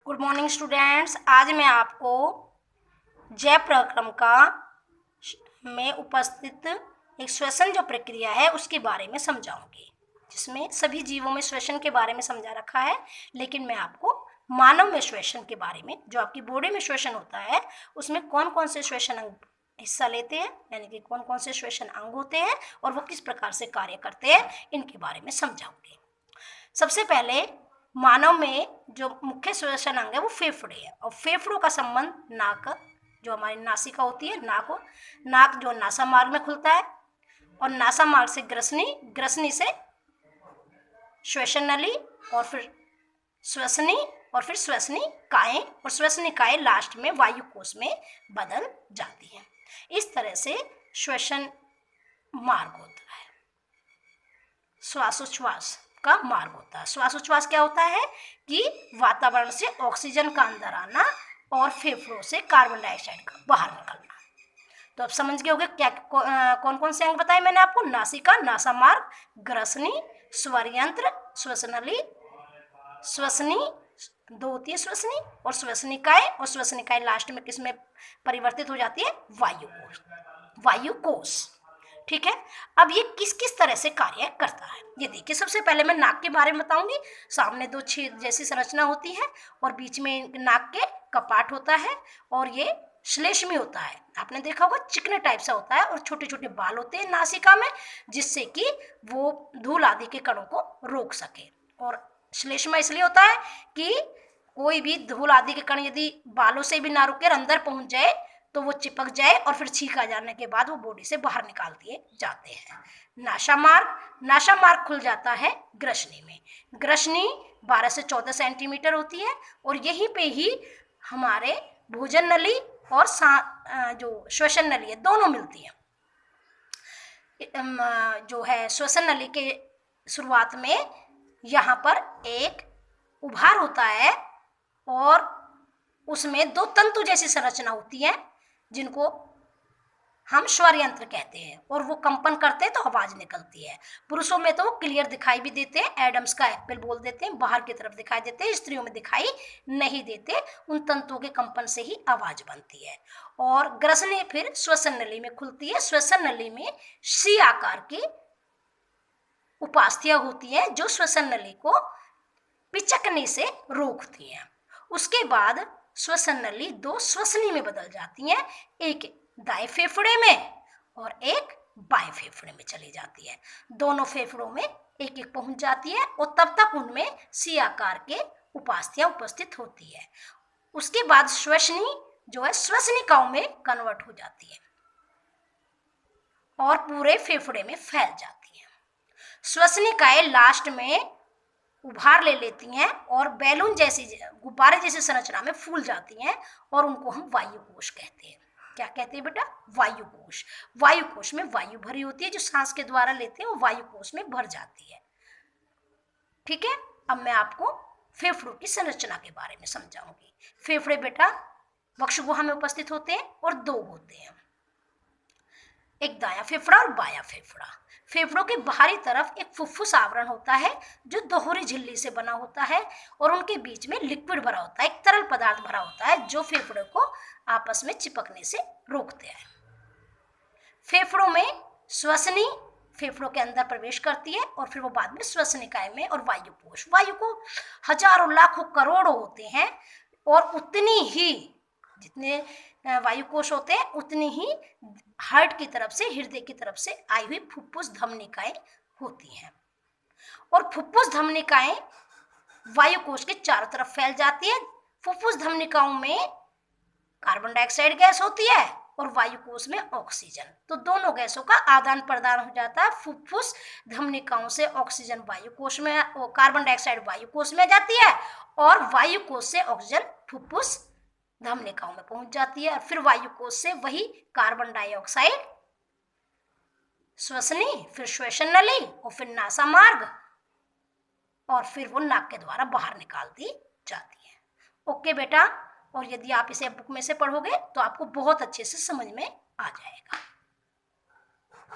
Good morning students. आज मैं आपको जैव प्रक्रम का में उपस्थित एक श्वसन जो प्रक्रिया है उसके बारे में समझाऊंगी, जिसमें सभी जीवों में श्वसन के बारे में समझा रखा है, लेकिन मैं आपको मानव में श्वसन के बारे में, जो आपकी बॉडी में श्वसन होता है उसमें कौन कौन से श्वसन अंग हिस्सा लेते हैं, यानी कि कौन कौन से श्वसन अंग होते हैं और वो किस प्रकार से कार्य करते हैं, इनके बारे में समझाऊंगी। सबसे पहले मानव में जो मुख्य श्वसन अंग है वो फेफड़े है, और फेफड़ों का संबंध नाक, जो हमारी नासिका होती है, नाक जो नासा मार्ग में खुलता है, और नासा मार्ग से ग्रसनी से श्वसन नली, और फिर श्वसनी, और फिर श्वसनिकाएं, और श्वसनिकाएं लास्ट में वायु कोश में बदल जाती हैं। इस तरह से श्वसन मार्ग होता है। श्वासोच्छ्वास का मार्ग होता है। श्वासोच्छ्वास क्या होता है कि वातावरण से ऑक्सीजन का अंदर आना और फेफड़ों से कार्बन डाइऑक्साइड का बाहर निकलना। तो अब समझ गए होंगे क्या कौन कौन से अंग बताए मैंने आपको। नासिका, नासा मार्ग, ग्रसनी, स्वर यंत्र, श्वसनली, श्वसनी, दो होती है श्वसनी, और श्वसनिकाएं, और श्वसनिकाएं लास्ट में किस में परिवर्तित हो जाती है, वायु कोश। ठीक है। अब ये किस किस तरह से कार्य करता है ये देखिए। सबसे पहले मैं नाक के बारे में बताऊंगी। सामने दो छेद जैसी संरचना होती है और बीच में नाक के कपाट होता है, और ये श्लेष्मी होता है। आपने देखा होगा चिकने टाइप सा होता है, और छोटे छोटे बाल होते हैं नासिका में, जिससे कि वो धूल आदि के कणों को रोक सके। और श्लेष्मा इसलिए होता है कि कोई भी धूल आदि के कण यदि बालों से भी ना रुके अंदर पहुंच जाए तो वो चिपक जाए, और फिर छींका जाने के बाद वो बॉडी से बाहर निकाल दिए जाते हैं। नासा मार्ग खुल जाता है ग्रसनी में। ग्रसनी 12 से 14 सेंटीमीटर होती है, और यहीं पे ही हमारे भोजन नली और जो श्वसन नली है दोनों मिलती हैं। जो है श्वसन नली के शुरुआत में यहाँ पर एक उभार होता है, और उसमें दो तंतु जैसी संरचना होती है जिनको हम स्वर यंत्र कहते हैं, और वो कंपन करते हैं तो आवाज निकलती है। पुरुषों में तो क्लियर दिखाई भी देते हैं, एडम्स का एप्पल बोल देते हैं, बाहर की तरफ दिखाई देते हैं। स्त्रियों में दिखाई नहीं देते, उन तंतुओं के कंपन से ही आवाज बनती है। और ग्रसनी फिर श्वसन नली में खुलती है। श्वसन नली में सी आकार की उपास्थियां होती है जो श्वसन नली को पिचकने से रोकती हैं। उसके बाद श्वसन नली दो श्वसनी में बदल जाती हैं, एक दाएं फेफड़े में और एक बाएं फेफड़े में चली जाती है। दोनों फेफड़ों में एक एक पहुंच जाती है, और तब तक उनमें सी आकार के उपास्थियां उपस्थित होती है। उसके बाद श्वसनी जो है श्वसनिकाओं में कन्वर्ट हो जाती है और पूरे फेफड़े में फैल जाती है। श्वसनिकाएं लास्ट में उभार ले लेती हैं और बैलून जैसी, गुब्बारे जैसी संरचना में फूल जाती हैं, और उनको हम वायु कोश कहते हैं। क्या कहते हैं बेटा? वायु कोश। वायु कोश में वायु भरी होती है, जो सांस के द्वारा लेते हैं वो वायु कोश में भर जाती है। ठीक है। अब मैं आपको फेफड़ों की संरचना के बारे में समझाऊंगी। फेफड़े बेटा वक्षगुहा में उपस्थित होते हैं, और दो होते हैं, एक दायां फेफड़ा और बायां फेफड़ा। फेफड़ों के बाहरी तरफ एक फुफ्फुस आवरण होता है जो दोहरी झिल्ली से बना होता है, और उनके बीच में लिक्विड भरा होता है, एक तरल पदार्थ भरा होता है जो फेफड़ों को आपस में चिपकने से रोकते हैं। फेफड़ों में श्वसनी फेफड़ों के अंदर प्रवेश करती है, और फिर वो बाद में श्वसनिकाएं में, और वायु को हजारों लाखों करोड़ों होते हैं, और उतनी ही जितने वायु कोश होते हैं उतनी ही हार्ट की तरफ से, हृदय की तरफ से आई हुई फुफ्फुस धमनिकाएं होती हैं। और फुफ्फुस धमनिकाएं वायु कोश के चारों तरफ फैल जाती है। फुफ्फुस धमनिकाओं में कार्बन डाइऑक्साइड गैस होती है और वायु कोश में ऑक्सीजन, तो दोनों गैसों का आदान प्रदान हो जाता है। फुफ्फुस धमनिकाओं से ऑक्सीजन वायु कोश में, कार्बन डाइऑक्साइड वायु कोश में जाती है, और वायु कोश से ऑक्सीजन फुफ्फुस धमनिकाओं में पहुंच जाती है, और फिर वायु कोश से वही कार्बन डाइऑक्साइड श्वसनी, फिर श्वसन नली, और फिर नासा मार्ग, और फिर वो नाक के द्वारा बाहर निकाल दी जाती है। ओके बेटा। और यदि आप इसे बुक में से पढ़ोगे तो आपको बहुत अच्छे से समझ में आ जाएगा।